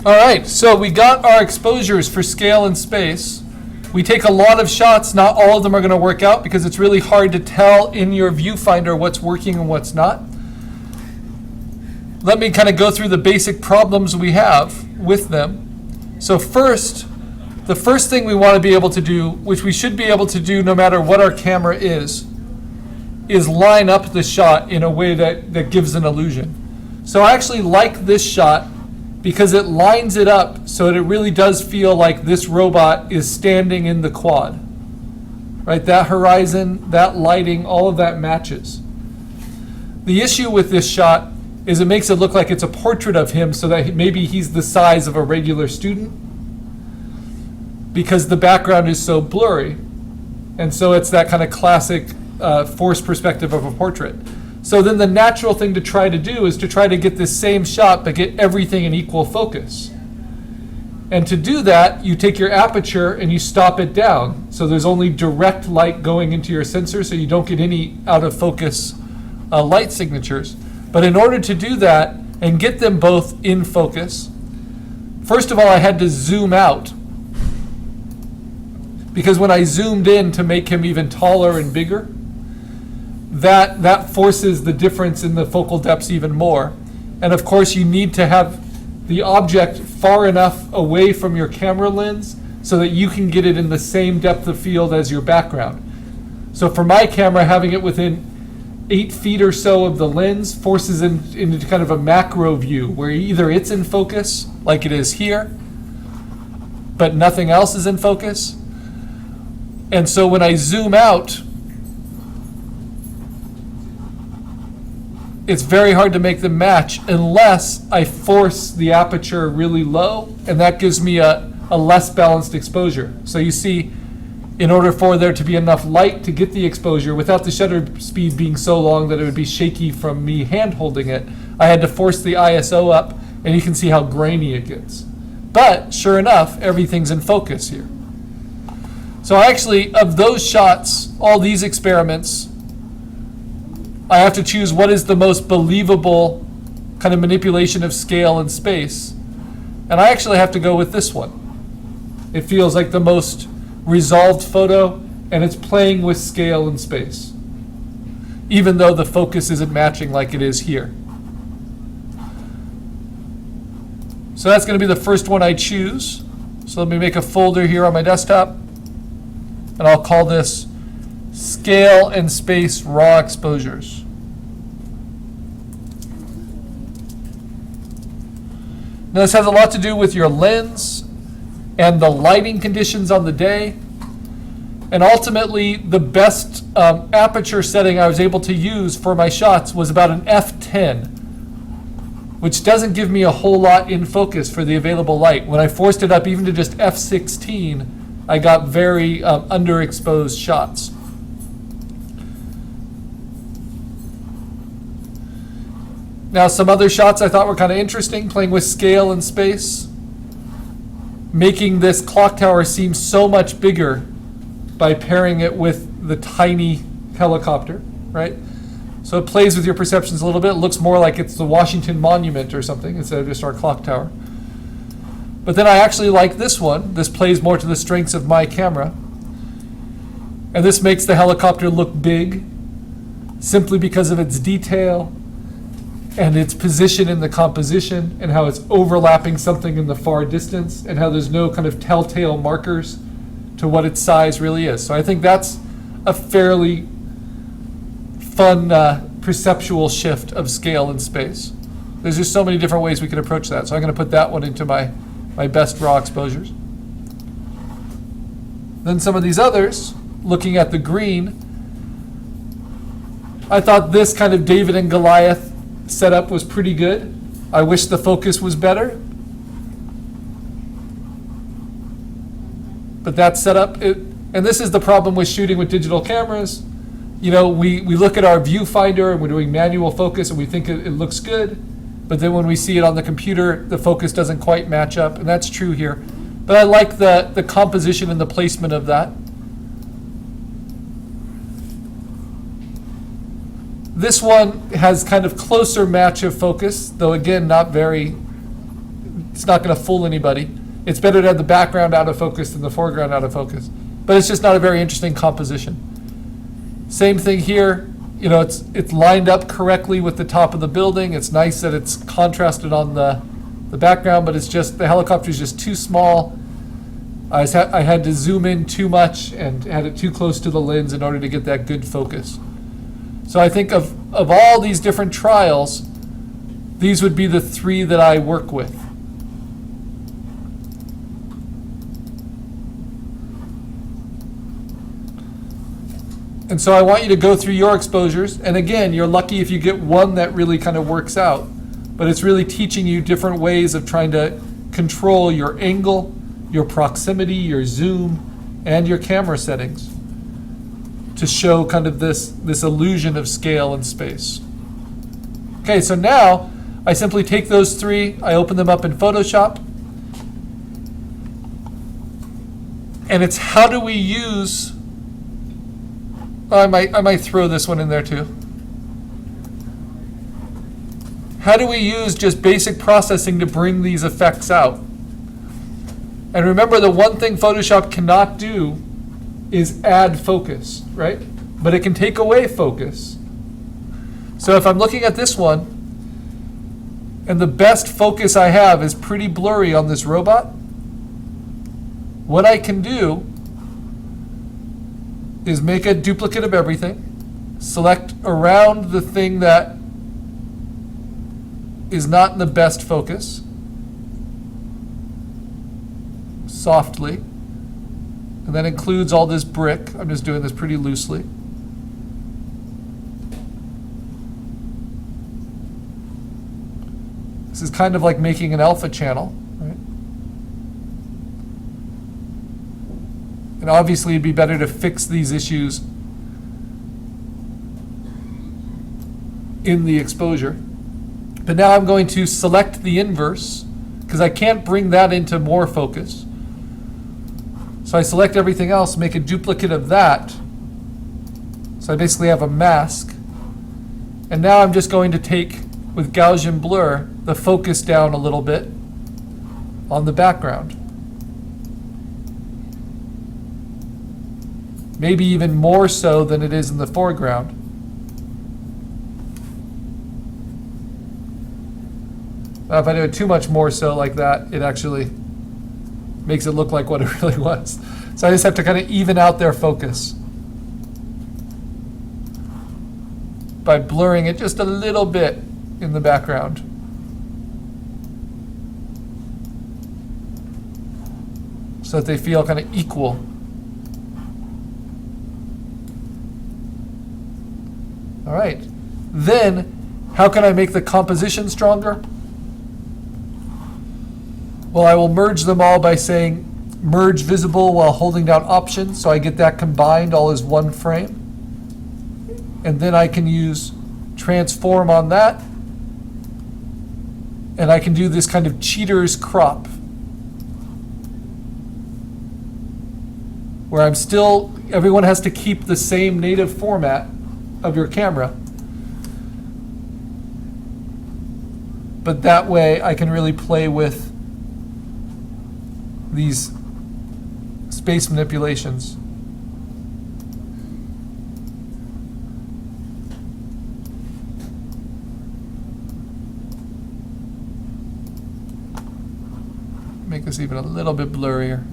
All right, so we got our exposures for scale and space. We take a lot of shots. Not all of them are going to work out because it's really hard to tell in your viewfinder what's working and what's not. Let me kind of go through the basic problems we have with them. So first, the first thing we want to be able to do, which we should be able to do no matter what our camera is line up the shot in a way that gives an illusion. So I actually like this shot because it lines it up so that it really does feel like this robot is standing in the quad. Right? That horizon, that lighting, all of that matches. The issue with this shot is it makes it look like it's a portrait of him so that maybe he's the size of a regular student because the background is so blurry. And so it's that kind of classic forced perspective of a portrait. So then the natural thing to try to do is to try to get this same shot but get everything in equal focus. And to do that, you take your aperture and you stop it down. So there's only direct light going into your sensor so you don't get any out of focus light signatures. But in order to do that and get them both in focus, first of all, I had to zoom out. Because when I zoomed in to make him even taller and bigger, that forces the difference in the focal depths even more. And of course, you need to have the object far enough away from your camera lens so that you can get it in the same depth of field as your background. So for my camera, having it within 8 feet or so of the lens forces it into kind of a macro view where either it's in focus, like it is here, but nothing else is in focus. And so when I zoom out, it's very hard to make them match unless I force the aperture really low, and that gives me a less balanced exposure. So you see, in order for there to be enough light to get the exposure without the shutter speed being so long that it would be shaky from me hand holding it, I had to force the ISO up, and you can see how grainy it gets. But sure enough, everything's in focus here. So actually, of those shots, all these experiments, I have to choose what is the most believable kind of manipulation of scale and space. And I actually have to go with this one. It feels like the most resolved photo, and it's playing with scale and space, even though the focus isn't matching like it is here. So that's going to be the first one I choose. So let me make a folder here on my desktop, and I'll call this Scale and Space Raw Exposures. Now this has a lot to do with your lens and the lighting conditions on the day. And ultimately, the best aperture setting I was able to use for my shots was about an f10, which doesn't give me a whole lot in focus for the available light. When I forced it up even to just f16, I got very underexposed shots. Now, some other shots I thought were kind of interesting, playing with scale and space, making this clock tower seem so much bigger by pairing it with the tiny helicopter, right? So it plays with your perceptions a little bit. It looks more like it's the Washington Monument or something instead of just our clock tower. But then I actually like this one. This plays more to the strengths of my camera. And this makes the helicopter look big simply because of its detail and its position in the composition and how it's overlapping something in the far distance and how there's no kind of telltale markers to what its size really is. So I think that's a fairly fun perceptual shift of scale and space. There's just so many different ways we can approach that. So I'm going to put that one into my best raw exposures. Then some of these others, looking at the green, I thought this kind of David and Goliath setup was pretty good. I wish the focus was better. But that setup, and this is the problem with shooting with digital cameras. You know, we look at our viewfinder and we're doing manual focus and we think it looks good. But then when we see it on the computer, the focus doesn't quite match up, and that's true here. But I like the composition and the placement of that. This one has kind of closer match of focus, though again, not very It's not going to fool anybody. It's better to have the background out of focus than the foreground out of focus. But it's just not a very interesting composition. Same thing here. You know, it's lined up correctly with the top of the building. It's nice that it's contrasted on the background, but it's just, the helicopter is just too small. I had to zoom in too much and had it too close to the lens in order to get that good focus. So I think of all these different trials, these would be the three that I work with. And so I want you to go through your exposures. And again, you're lucky if you get one that really kind of works out. But it's really teaching you different ways of trying to control your angle, your proximity, your zoom, and your camera settings to show kind of this illusion of scale and space. Okay, so now I simply take those three, I open them up in Photoshop, and it's how do we use, I might throw this one in there too. How do we use just basic processing to bring these effects out? And remember, the one thing Photoshop cannot do is add focus, right? But it can take away focus. So if I'm looking at this one, and the best focus I have is pretty blurry on this robot, what I can do is make a duplicate of everything, select around the thing that is not in the best focus, softly, and that includes all this brick. I'm just doing this pretty loosely. This is kind of like making an alpha channel, right? And obviously it'd be better to fix these issues in the exposure. But now I'm going to select the inverse because I can't bring that into more focus. So I select everything else, make a duplicate of that. So I basically have a mask. And now I'm just going to take, with Gaussian blur, the focus down a little bit on the background. Maybe even more so than it is in the foreground. If I do it too much more so like that, it actually makes it look like what it really was. So I just have to kind of even out their focus by blurring it just a little bit in the background. So that they feel kind of equal. All right. Then, how can I make the composition stronger? Well, I will merge them all by saying merge visible while holding down Option, so I get that combined all as one frame. And then I can use transform on that, and I can do this kind of cheater's crop, where I'm still, everyone has to keep the same native format of your camera. But that way I can really play with these space manipulations. Make this even a little bit blurrier.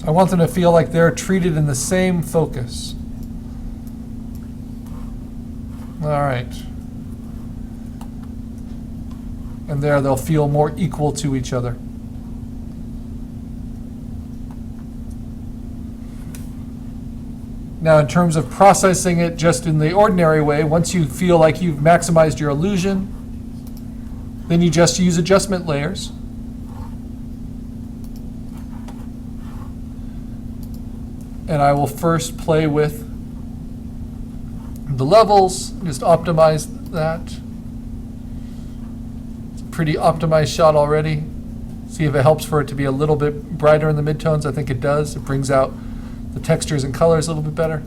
I want them to feel like they're treated in the same focus. All right. And there they'll feel more equal to each other. Now, in terms of processing it just in the ordinary way, once you feel like you've maximized your illusion, then you just use adjustment layers. And I will first play with the levels, just optimize that. It's a pretty optimized shot already. See if it helps for it to be a little bit brighter in the midtones. I think it does. It brings out the textures and colors a little bit better.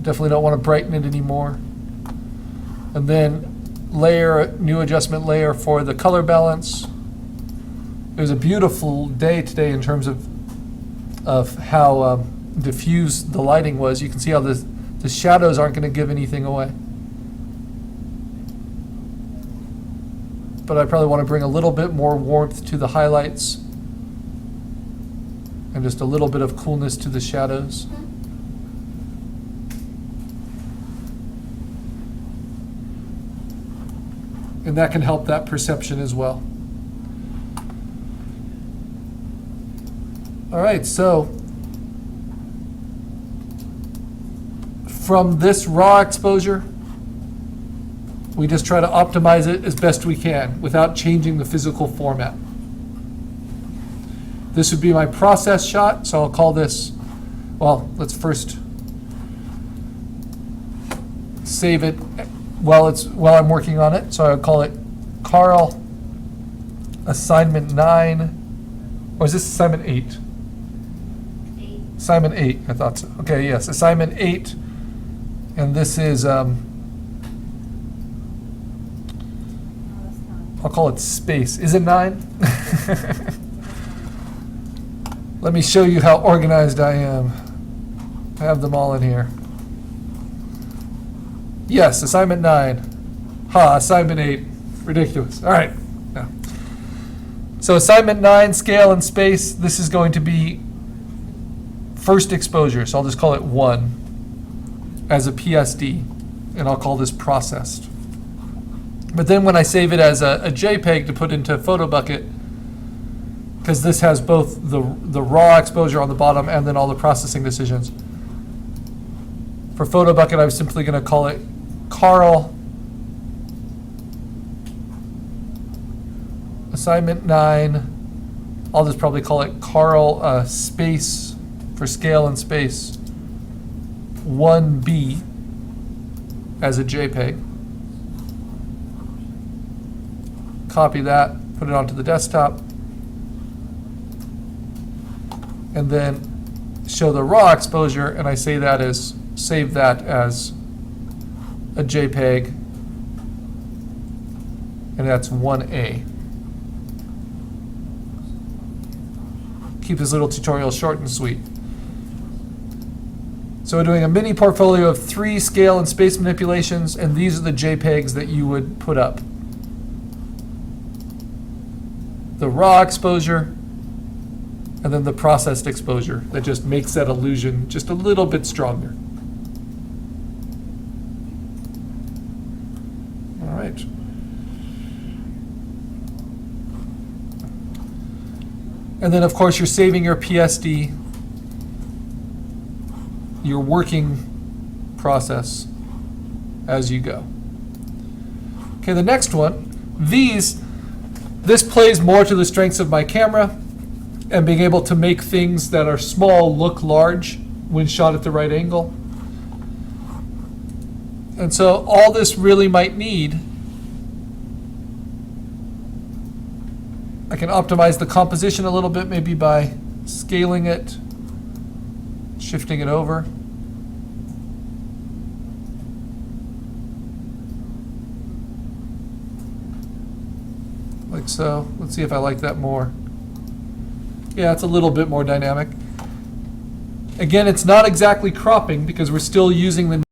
Definitely don't want to brighten it anymore. And then layer a new adjustment layer for the color balance. It was a beautiful day today in terms of how diffuse the lighting was. You can see how the shadows aren't going to give anything away. But I probably want to bring a little bit more warmth to the highlights and just a little bit of coolness to the shadows. And that can help that perception as well. All right, so from this raw exposure, we just try to optimize it as best we can without changing the physical format. This would be my process shot, so I'll call this, well, let's first save it while I'm working on it. So I'll call it Carl Assignment 9, or is this Assignment 8? Assignment 8, I thought so. Okay, yes, Assignment 8, and this is, I'll call it Space. Is it 9? Let me show you how organized I am. I have them all in here. Yes, Assignment 9. Assignment 8. Ridiculous. All right. Yeah. So Assignment 9, Scale and Space, this is going to be first exposure, so I'll just call it 1 as a PSD, and I'll call this processed. But then when I save it as a JPEG to put into PhotoBucket, because this has both the raw exposure on the bottom and then all the processing decisions. For PhotoBucket, I'm simply going to call it Carl Assignment 9. I'll just probably call it Carl Space for scale and space 1B as a JPEG. Copy that, put it onto the desktop, and then show the raw exposure, and I save that as a JPEG, and that's 1A. Keep this little tutorial short and sweet. So we're doing a mini portfolio of 3 scale and space manipulations, and these are the JPEGs that you would put up. The raw exposure, and then the processed exposure that just makes that illusion just a little bit stronger. All right. And then, of course, you're saving your PSD, your working process as you go. Okay, the next one, this plays more to the strengths of my camera and being able to make things that are small look large when shot at the right angle. And so all this really might need, I can optimize the composition a little bit, maybe by scaling it, shifting it over. Like so. Let's see if I like that more. Yeah, it's a little bit more dynamic. Again, it's not exactly cropping because we're still using the